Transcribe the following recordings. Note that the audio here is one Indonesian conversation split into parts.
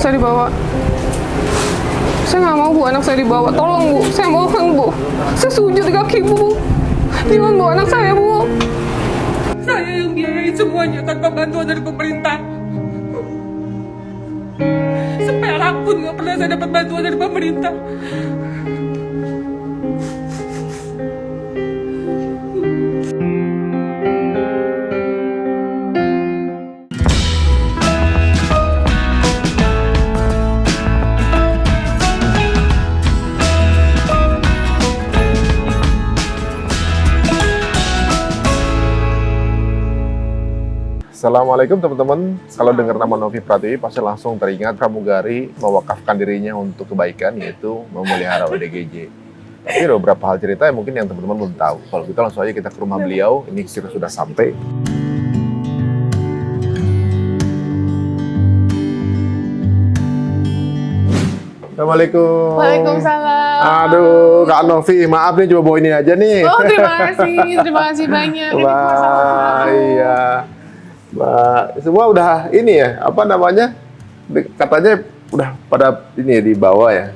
saya dibawa. Saya nggak mau, Bu, anak saya dibawa. Tolong, Bu. Saya mohon, Bu. Saya sujud di kaki, Bu. Jangan bawa anak saya, Bu. Saya yang biayai semuanya tanpa bantuan dari pemerintah. Seperak pun nggak pernah saya dapat bantuan dari pemerintah. Assalamualaikum teman-teman. Kalau dengar nama Novi Pratiwi pasti langsung teringat pramugari mewakafkan dirinya untuk kebaikan, yaitu memelihara ODGJ. Tapi ada beberapa hal cerita yang mungkin yang teman-teman belum tahu. Kalau gitu langsung aja kita ke rumah beliau. Ini kita sudah sampai. Assalamualaikum. Waalaikumsalam. Aduh, Kak Novi, maaf nih coba bawa ini aja nih. Oh, terima kasih banyak. Ini Wah, iya. Mbak, semua udah ini ya, apa namanya? Katanya udah pada ini ya, di bawah ya.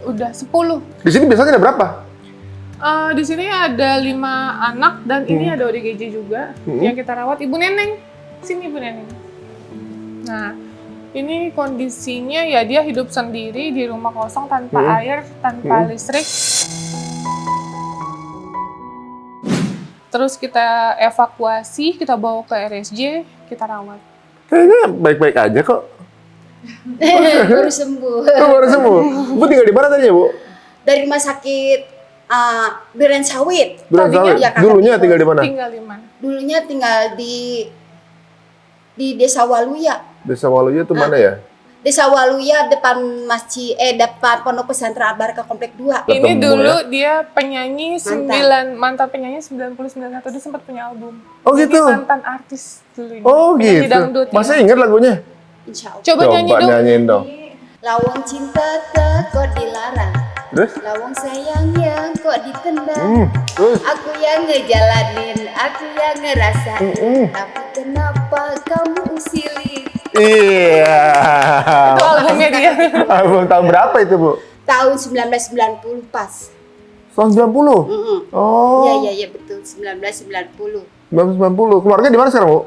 Udah 10. Di sini biasanya ada berapa? Di sini ada 5 anak dan ini ada ODGJ juga yang kita rawat. Ibu Neneng, sini Ibu Neneng. Nah, ini kondisinya ya dia hidup sendiri di rumah kosong tanpa air, tanpa listrik. Terus kita evakuasi, kita bawa ke RSJ, kita rawat. Kayaknya baik-baik aja kok. Baru sembuh. Oh, baru sembuh. Bu tinggal di mana tadi ya, Bu? Dari rumah sakit Duren Sawit. Duren Sawit. Ya, Dulunya tinggal di mana? Tinggal di mana? Dulunya tinggal di Desa Waluya. Desa Waluya itu mana ya? Desa Waluya depan depan Pondok Pesantren Al-Barokah Komplek 2. Ketemu Ini dulu ya? dia penyanyi mantan penyanyi 99 dia sempat punya album. Oh Jadi gitu? mantan artis dulu. Oh Penyanyi gitu. dangdut, Masih ya. ingat lagunya? Insya Allah. Coba nyanyi dong. nyanyiin dong. Lawang cinta tak kok dilarang. Terus? Lawang sayang yang kok ditendang. Terus? Aku yang ngejalanin, aku yang ngerasain. Tapi kenapa kamu usilin? Iya. Itu albumnya dia. Album tahun berapa itu, Bu? Tahun 1990 pas. Tahun 90? Oh. Iya betul, 1990. 1990. Keluarga di mana sekarang, Bu?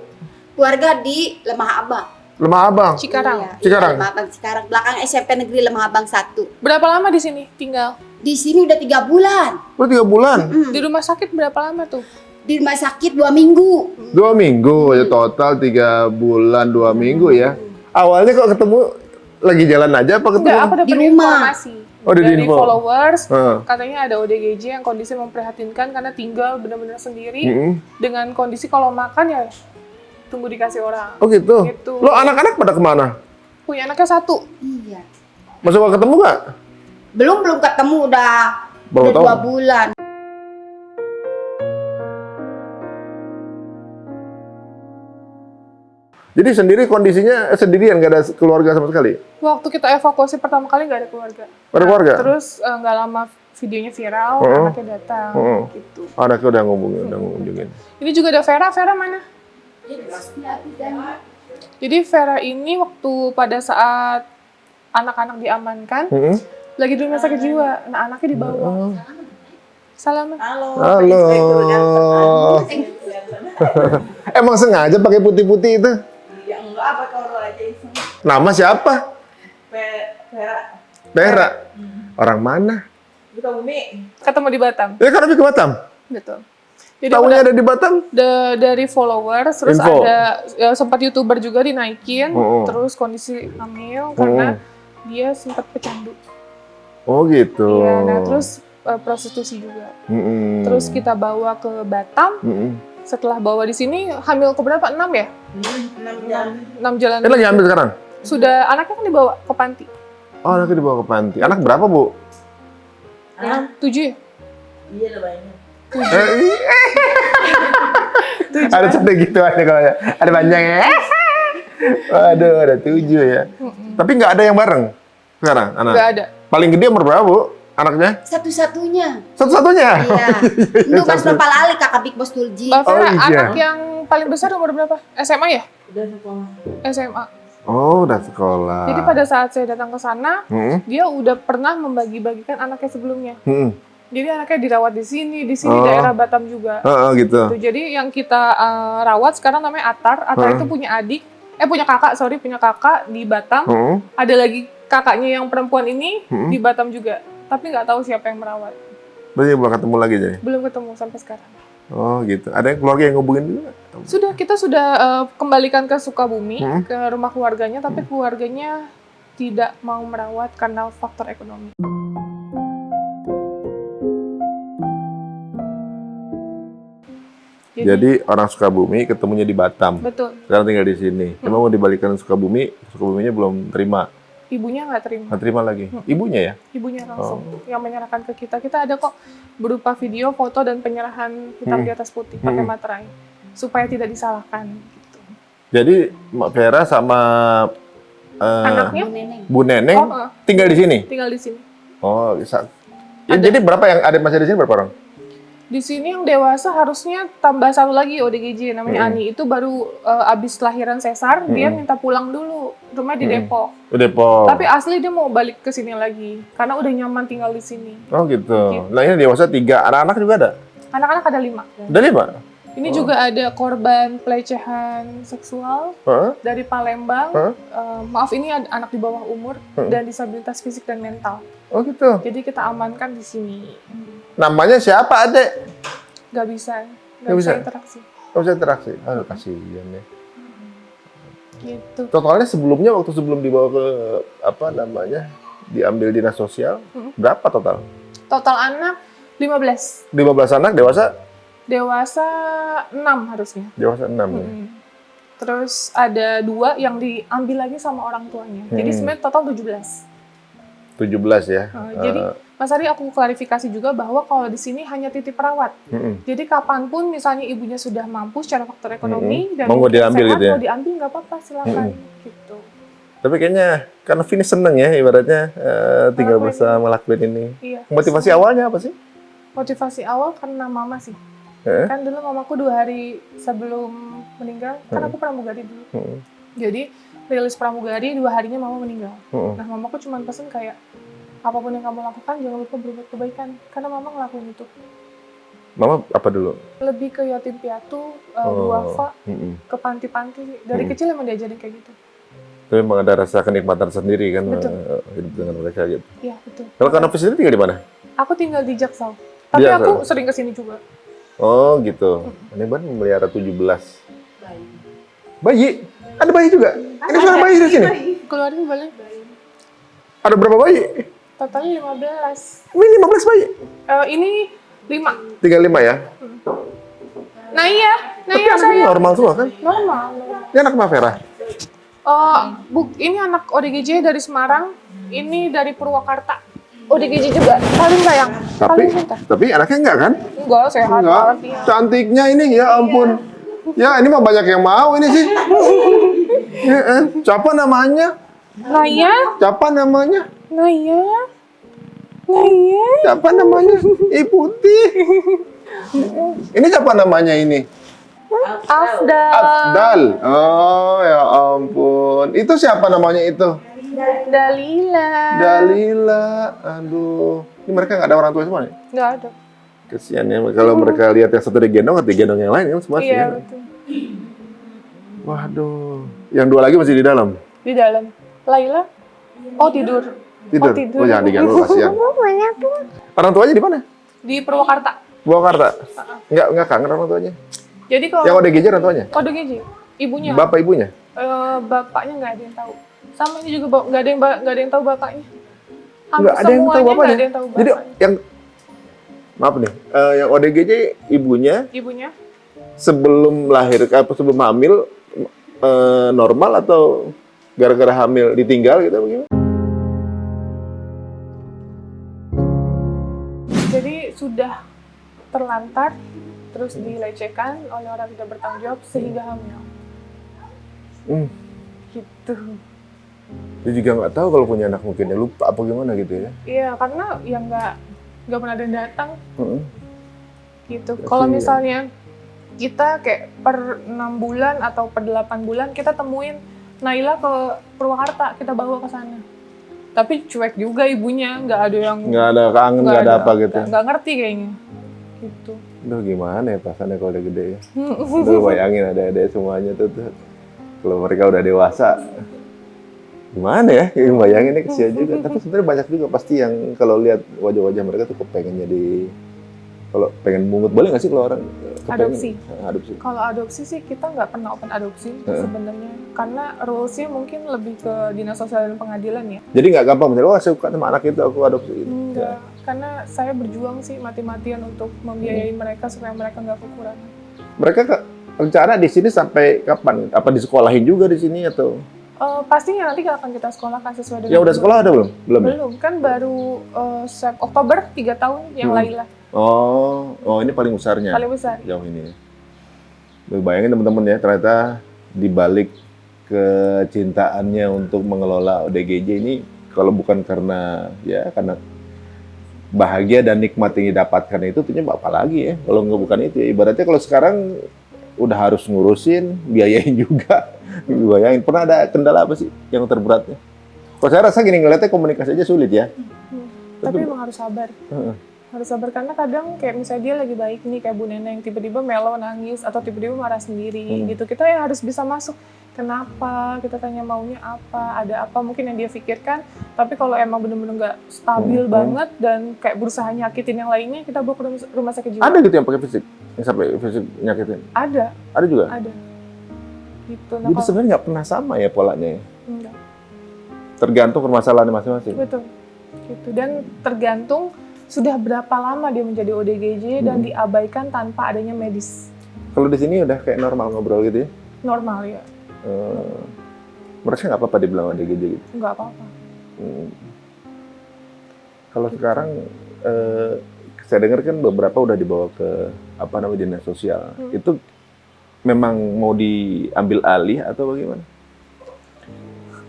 Keluarga di Lemah Abang. Lemah Abang. Cikarang. Iya, Cikarang? Lemah Abang Cikarang. Belakang SMP Negeri Lemah Abang 1. Berapa lama di sini tinggal? Di sini udah 3 bulan. Lu 3 bulan? Di rumah sakit berapa lama tuh? Di rumah sakit 2 minggu. 2 minggu ya, total 3 bulan 2 minggu ya. Awalnya kok ketemu lagi jalan aja apa ketemu? Enggak, aku dapat Di rumah. informasi. Oh, dari Dari info. followers, Heeh. katanya ada ODGJ yang kondisi memprihatinkan karena tinggal benar-benar sendiri Mm-mm. dengan kondisi kalau makan ya tunggu dikasih orang. Oh gitu. Gitu. Lo anak-anak pada kemana? Punya anaknya 1. Iya. Masih mau ketemu nggak? Belum ketemu udah Baru tahu. 2 bulan. Jadi sendiri kondisinya sendirian, nggak ada keluarga sama sekali? Waktu kita evakuasi pertama kali nggak ada keluarga. Ada keluarga? Terus nggak lama videonya viral, anaknya datang gitu. Anaknya udah ngomongin, udah ngunjungin. Ini juga ada Vera. Vera mana? Jadi Vera ini waktu pada saat anak-anak diamankan, lagi di rumah sakit jiwa. Nah, anaknya dibawa. Salam. Halo. Emang sengaja pakai putih-putih itu? Ya enggak, apa kalau aja iseng. Nama siapa? Vera, Vera. Orang mana? buka bumi. Ketemu di Batam. Ya kan ke Batam. Betul. Jadi Tahunya udah ada di Batam? dari followers, terus Info. ada ya, sempat YouTuber juga dinaikin, Oh. terus kondisi hamil karena dia sempat pecandu. Oh gitu. Iya, nah terus prostitusi juga. Mm-mm. Terus kita bawa ke Batam. Mm-mm. Setelah bawa di sini hamil ke berapa? 6 ya? 6 jam. 6 jalan. Dia lagi hamil sekarang? Sudah anaknya kan dibawa ke panti. Oh, anaknya dibawa ke panti. Anak berapa, Bu? 7 ya? Iya lah banyak. Ada satu gitu aja kalau ya. Ada panjang ya. Waduh, ada 7 ya. Tapi nggak ada yang bareng sekarang anak? Nggak ada. Paling gede umur berapa, Bu? Anaknya? Satu-satunya. Satu-satunya? Iya. Untuk Mas Nopal Ali, kakak Big Boss Tulji. Mbak Vera, Oh, iya. anak yang paling besar umur berapa? SMA ya? Udah sekolah. SMA. Oh, udah sekolah. Jadi pada saat saya datang ke sana, Hmm. dia udah pernah membagi-bagikan anaknya sebelumnya. Hmm. Jadi anaknya dirawat di sini Oh. daerah Batam juga. Gitu. Gitu. Jadi yang kita rawat sekarang namanya Atar. Atar itu punya punya kakak di Batam. Hmm. Ada lagi kakaknya yang perempuan ini Hmm. di Batam juga. Tapi nggak tahu siapa yang merawat. Berarti belum ketemu lagi jadi? Belum ketemu sampai sekarang. Oh gitu. Ada yang keluarga yang ngubungin juga? Kita sudah kembalikan ke Sukabumi, Hmm. ke rumah keluarganya, tapi keluarganya tidak mau merawat karena faktor ekonomi. Jadi orang Sukabumi ketemunya di Batam. Betul, Sekarang tinggal di sini. Cuma mau dibalikan Sukabumi, Sukabuminya belum terima. ibunya nggak terima. Nggak terima lagi. Ibunya ya? Ibunya langsung yang menyerahkan ke kita. Kita ada kok berupa video, foto, dan penyerahan hitam di atas putih pakai materai. Supaya tidak disalahkan. Gitu. Jadi Mbak Vera sama Anaknya Bu Neneng. Bu Neneng tinggal di sini? tinggal di sini. Oh, bisa. Ya, jadi berapa yang ada masih di sini berapa orang? Di sini yang dewasa harusnya tambah satu lagi ODGJ namanya Ani. Itu baru abis lahiran sesar, dia minta pulang dulu. Rumah di Depok. Depok. Tapi asli dia mau balik ke sini lagi karena udah nyaman tinggal di sini. Oh gitu. Nah ini dewasa 3, anak-anak juga ada? Anak-anak ada 5. Ada 5? Ini juga ada korban pelecehan seksual Hah? dari Palembang. Hah? Maaf ini ada anak di bawah umur dan disabilitas fisik dan mental. Oh gitu. Jadi kita amankan di sini. Namanya siapa, Adek? Gak bisa Nggak bisa? interaksi. Nggak bisa interaksi? Aduh, kasihan ya. Gitu. Totalnya sebelumnya, waktu sebelum dibawa ke, diambil dinas sosial, berapa total? Total anak 15. 15 anak, dewasa? Dewasa 6 harusnya. Dewasa 6 ya? Terus ada 2 yang diambil lagi sama orang tuanya. Jadi sebenarnya total 17. 17 ya? Jadi Mas Ari aku klarifikasi juga bahwa kalau di sini hanya titip perawat. Jadi kapanpun misalnya ibunya sudah mampu secara faktor ekonomi dan Mau mungkin diambil sehat, gitu ya? mau diambil nggak apa-apa silakan gitu. Tapi kayaknya, karena Vini seneng ya, ibaratnya tinggal bersama ngelakuin ini. Iya. Motivasi awalnya apa sih? Motivasi awal karena mama sih. Kan dulu mamaku 2 hari sebelum meninggal, kan aku pramugari dulu. Jadi rilis pramugari 2 harinya mama meninggal. Nah mamaku cuma pesen kayak apapun yang kamu lakukan jangan lupa berbuat kebaikan karena mama ngelakuin itu. Mama apa dulu? Lebih ke yatim piatu, duafa, ke panti-panti. Dari kecil emang diajarin kayak gitu. Tapi memang ada rasa kenikmatan sendiri kan Betul. hidup dengan mereka gitu. Iya betul. Kalau Kak Novi sendiri tinggal di mana? Aku tinggal di Jaksel. Tapi Jaksel. aku sering kesini juga. Oh gitu. Ini kan memelihara 17 bayi. Ada bayi juga? Ini sudah bayi di sini? Keluarin boleh? Ada berapa bayi? Totalnya 15. Ini 15 bayi? Ini 5. Tinggal 5 ya? Nah iya Tapi anaknya saya. normal semua kan? Normal. Ini anak Mbak Vera? Ini anak ODGJ dari Semarang. Ini dari Purwakarta. ODGJ juga. Paling sayang. Paling cinta. Tapi anaknya enggak kan? Enggak, sehat Enggak. banget dia. Cantiknya ini ya ampun. Ya ini mah banyak yang mau ini sih. Siapa namanya? Naya? Siapa namanya? Naya? Naya? Siapa namanya? Putih. Ini siapa namanya ini? Afdal. Afdal. Oh ya ampun. Itu siapa namanya itu? Dalila. Dalila. Aduh. Ini mereka nggak ada orang tua semua nih? Nggak ada. Kesian ya. Kalau mereka lihat yang satu digendong, atau digendong yang lain kan semua Iya, kesian. betul. Waduh. Yang 2 lagi masih di dalam? Di dalam. Laila? Oh, tidur. Tidur? Oh, tidur. Oh jangan diganggu, kasihan. Orang tuanya di mana? Di Purwakarta. Purwakarta? Nggak kangen orang tuanya? Jadi kalau Yang ODGJ orang tuanya? ODGJ, ibunya. Bapak ibunya? Bapaknya nggak ada yang tahu. Sama ini juga nggak ada yang tahu bapaknya. Hampir Nggak ada yang tahu semuanya bapaknya? nggak ada yang tahu Jadi bapaknya. yang maaf nih, yang ODGJ ibunya Ibunya sebelum lahir, sebelum hamil normal atau gara-gara hamil ditinggal gitu bagaimana? jadi sudah terlantar, terus dilecehkan oleh orang tidak bertanggung jawab sehingga hamil. Gitu. Dia juga nggak tahu kalau punya anak, mungkin ya lupa apa gimana gitu ya? Iya, karena ya nggak pernah ada yang datang. Gitu. Kasian. Kalau misalnya kita kayak per 6 bulan atau per 8 bulan kita temuin Naila ke Purwakarta, kita bawa ke sana. Tapi cuek juga ibunya, nggak ada yang Nggak ada kangen, nggak ada apa gitu. nggak ngerti kayaknya. Gitu. Duh gimana ya perasaannya kalau udah gede ya. Duh bayangin ada semuanya tuh. Kalau mereka udah dewasa, gimana ya? Bayanginnya kesian juga. Tapi sebenarnya banyak juga pasti yang kalau lihat wajah-wajah mereka tuh kepengen jadi, kalau pengen mungut boleh nggak sih kalau orang kepengen? Adopsi. Adopsi. Kalau adopsi sih kita nggak pernah open adopsi sebenarnya, karena rulesnya mungkin lebih ke dinas sosial dan pengadilan ya. Jadi nggak gampang misalnya, wah saya suka sama anak itu aku adopsi. Enggak, karena saya berjuang sih mati-matian untuk membiayai mereka supaya mereka nggak kekurangan. Mereka rencana di sini sampai kapan? Apa disekolahin juga di sini atau? Pastinya nanti akan kita sekolahkan sesuai dengan. Ya udah sekolah ada belum? Belum. Ya? Belum, kan baru Oktober 3 tahun yang Laila. Oh ini paling besarnya. Paling besar. Jauh ini. Lu bayangin teman-teman ya, ternyata di balik kecintaannya untuk mengelola ODGJ ini, kalau bukan karena bahagia dan nikmat yang didapatkan itu, tentunya apa lagi ya? Kalau nggak bukan itu, ya. Ibaratnya kalau sekarang udah harus ngurusin, biayain juga. Bayangin, pernah ada kendala apa sih yang terberatnya? Kalau saya rasa gini, ngeliatnya komunikasi aja sulit ya. Tapi emang harus sabar. Harus sabar karena kadang kayak misalnya dia lagi baik nih kayak Bu Neneng, tiba-tiba melo nangis atau tiba-tiba marah sendiri gitu. Kita yang harus bisa masuk. Kenapa? Kita tanya maunya apa, ada apa mungkin yang dia pikirkan. Tapi kalau emang bener-bener nggak stabil banget dan kayak berusaha nyakitin yang lainnya, kita bawa ke rumah sakit jiwa. Ada gitu yang pakai fisik? Yang sampai fisik nyakitin? Ada. Ada juga? Ada. Gitu. Nah, jadi sebenarnya nggak pernah sama ya polanya ya? Enggak. Tergantung permasalahannya masing-masing? Betul. Gitu. Dan tergantung sudah berapa lama dia menjadi ODGJ dan diabaikan tanpa adanya medis. Kalau di sini udah kayak normal ngobrol gitu ya? Normal ya. Mereka nggak apa-apa dibilang ODGJ gitu? Nggak apa-apa. Kalau sekarang saya dengar kan beberapa udah dibawa ke dinas sosial. Itu memang mau diambil alih atau bagaimana?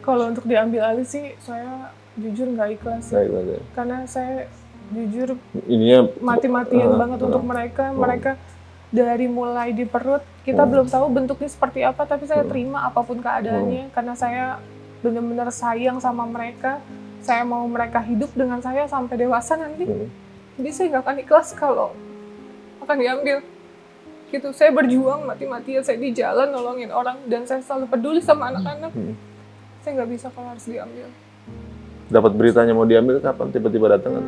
Kalau untuk diambil alih sih saya jujur nggak ikhlas. Ya. Karena saya jujur ininya mati-matian banget untuk mereka. Mereka dari mulai di perut, kita belum tahu bentuknya seperti apa, tapi saya terima apapun keadaannya karena saya benar-benar sayang sama mereka. Saya mau mereka hidup dengan saya sampai dewasa nanti. Jadi saya nggak akan ikhlas kalau akan diambil. Gitu, saya berjuang mati-matian, saya di jalan nolongin orang dan saya selalu peduli sama anak-anak. Saya nggak bisa kalau harus diambil. Dapat beritanya mau diambil kapan tiba-tiba datang?